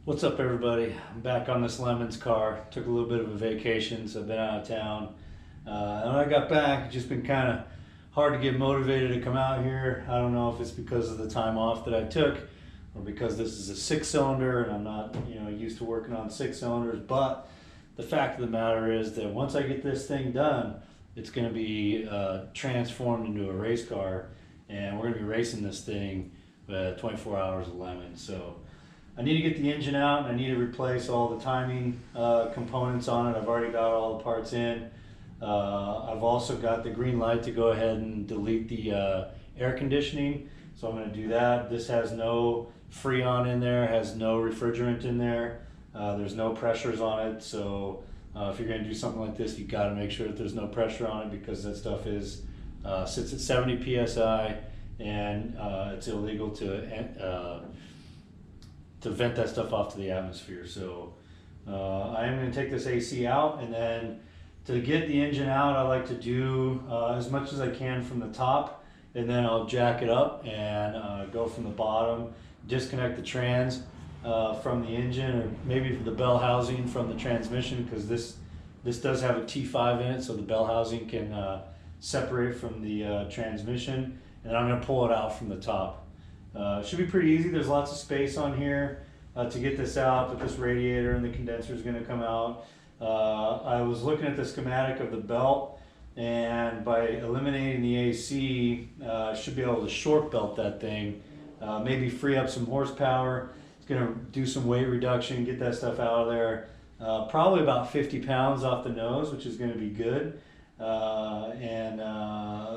What's up, everybody? I'm back on this Lemons car. Took a little bit of a vacation, so I've been out of town. And when I got back, it's just been kind of hard to get motivated to come out here. I don't know if it's because of the time off that I took or because this is a 6-cylinder and I'm not, used to working on 6-cylinders. But the fact of the matter is that once I get this thing done, it's going to be transformed into a race car, and we're going to be racing this thing 24 hours of Lemons. So I need to get the engine out, and I need to replace all the timing components on it. I've already got all the parts in. I've also got the green light to go ahead and delete the air conditioning, so I'm going to do that. This has no Freon in there, has no refrigerant in there. There's no pressures on it, so if you're going to do something like this, you've got to make sure that there's no pressure on it, because that stuff sits at 70 psi, and it's illegal to vent that stuff off to the atmosphere. So I am going to take this AC out, and then to get the engine out, I like to do as much as I can from the top, and then I'll jack it up and go from the bottom, disconnect the trans from the engine, or maybe the bell housing from the transmission, because this does have a T5 in it, so the bell housing can separate from the transmission, and I'm going to pull it out from the top. It should be pretty easy. There's lots of space on here to get this out, but this radiator and the condenser is going to come out. I was looking at the schematic of the belt, and by eliminating the AC, I should be able to short belt that thing, maybe free up some horsepower. It's going to do some weight reduction, get that stuff out of there. Probably about 50 pounds off the nose, which is going to be good, and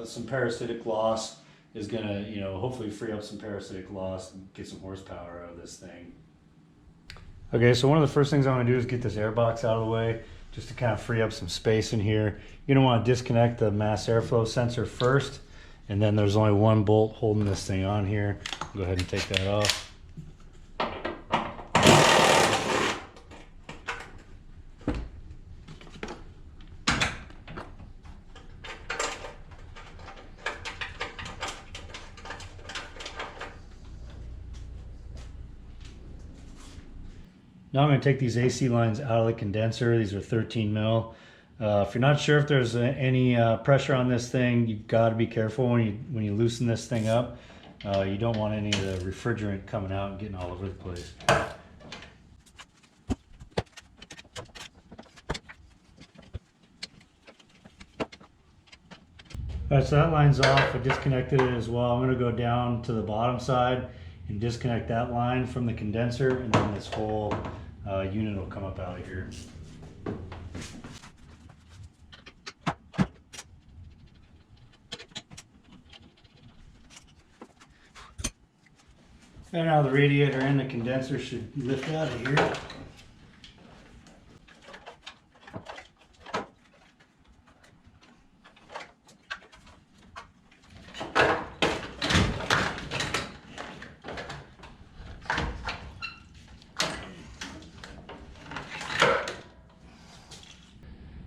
some parasitic loss is going to, hopefully free up some parasitic loss and get some horsepower out of this thing. Okay, so one of the first things I'm going to do is get this airbox out of the way, just to kind of free up some space in here. You're going to want to disconnect the mass airflow sensor first, and then there's only one bolt holding this thing on here. Go ahead and take that off. Now I'm going to take these AC lines out of the condenser. These are 13 mil. If you're not sure if there's any pressure on this thing, you've got to be careful when you loosen this thing up. You don't want any of the refrigerant coming out and getting all over the place. Alright, so that line's off. I disconnected it as well. I'm going to go down to the bottom side and disconnect that line from the condenser, and then this whole unit will come up out of here. And now the radiator and the condenser should lift out of here.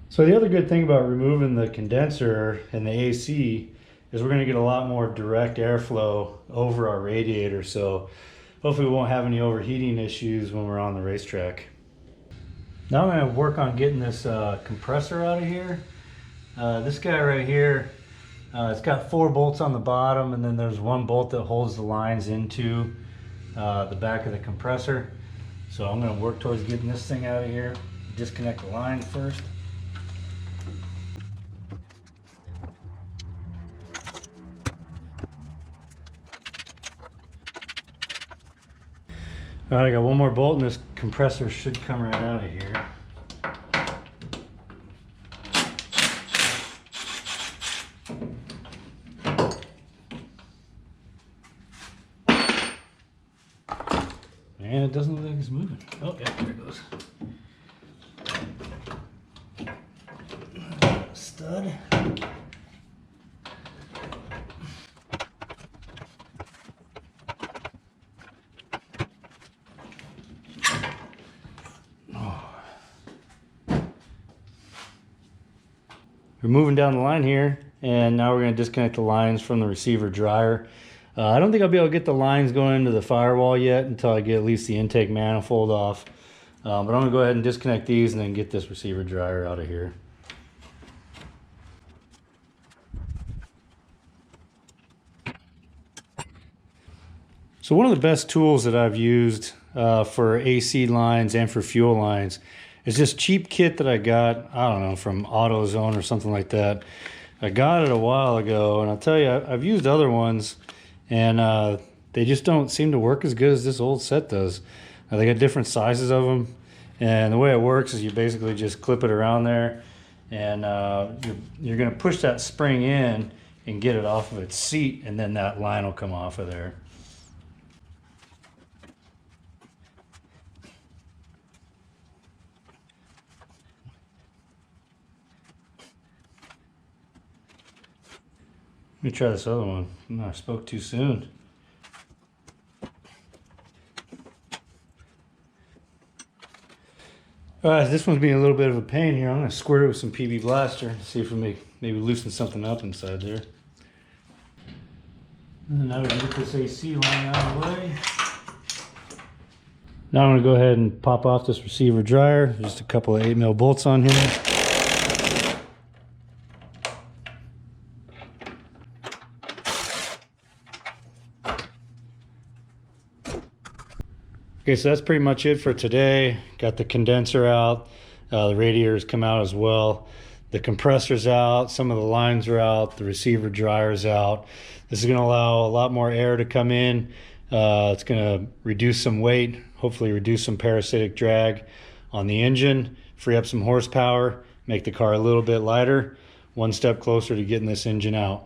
So the other good thing about removing the condenser and the AC is we're going to get a lot more direct airflow over our radiator, so hopefully we won't have any overheating issues when we're on the racetrack. Now I'm going to work on getting this compressor out of here. This guy right here, it's got 4 bolts on the bottom, and then there's 1 bolt that holds the lines into the back of the compressor. So I'm going to work towards getting this thing out of here. Disconnect the line first. All right, I got 1 more bolt, and this compressor should come right out of here. And it doesn't look like it's moving. Oh, yeah, there it goes. Stud. We're moving down the line here, and now we're going to disconnect the lines from the receiver dryer. I don't think I'll be able to get the lines going into the firewall yet until I get at least the intake manifold off. But I'm going to go ahead and disconnect these and then get this receiver dryer out of here. So one of the best tools that I've used for AC lines and for fuel lines is this cheap kit that I got, I don't know, from AutoZone or something like that. I got it a while ago, and I'll tell you, I've used other ones, and they just don't seem to work as good as this old set does. They got different sizes of them, and the way it works is you basically just clip it around there, and you're going to push that spring in and get it off of its seat, and then that line will come off of there. Let me try this other one. I spoke too soon. Alright, this one's being a little bit of a pain here. I'm going to squirt it with some PB Blaster, see if we maybe loosen something up inside there. And now we can get this AC line out of the way. Now I'm going to go ahead and pop off this receiver dryer. Just a couple of 8mm bolts on here. Okay, so that's pretty much it for today. Got the condenser out, the radiators come out as well. The compressor's out, some of the lines are out, the receiver dryer's out. This is gonna allow a lot more air to come in. It's gonna reduce some weight, hopefully reduce some parasitic drag on the engine, free up some horsepower, make the car a little bit lighter, one step closer to getting this engine out.